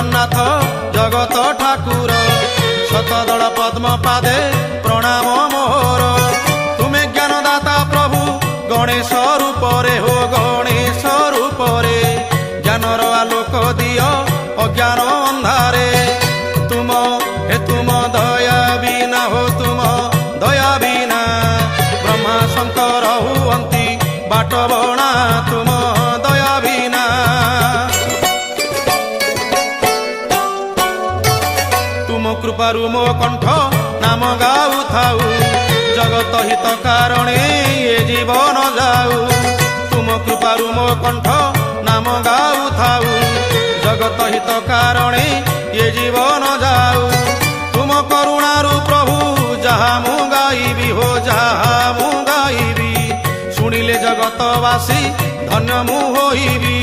ଜଗନ୍ନାଥ ଜଗତ ଠାକୁର ଶତଦଳ ପଦ୍ମ ପାଦେ ପ୍ରଣାମ ମୋର। ତୁମେ ଜ୍ଞାନଦାତା ପ୍ରଭୁ ଗଣେଶ ରୂପରେ ହୋ ଗଣେଶ ରୂପରେ ଜ୍ଞାନର ଆଲୋକ ଦିଅ ଅଜ୍ଞାନ ଅନ୍ଧାରେ। ତୁମ ଦୟା ବିନା ହୋ ତୁମ ଦୟା ବିନା ବ୍ରହ୍ମା ଶଙ୍କର ହୁଅନ୍ତି ବାଟ ବଣା ତୁମ ଦୟା ବିନା। ତୁମ କୃପାରୁ ମୋ କଣ୍ଠ ନାମ ଗାଉଥାଉ ଜଗତ ହିତ କାରଣେ ଏ ଜୀବନ ଯାଉ। ତୁମ କୃପାରୁ ମୋ କଣ୍ଠ ନାମ ଗାଉଥାଉ ଜଗତ ହିତ କାରଣେ ଏ ଜୀବନ ଯାଉ। ତୁମ କରୁଣାରୁ ପ୍ରଭୁ ଯାହା ମୁଁ ଗାଇବି ହୋ ଯାହା ମୁଁ ଗାଇବି ଶୁଣିଲେ ଜଗତବାସୀ ଧନ୍ୟ ମୁଁ ହୋଇବି।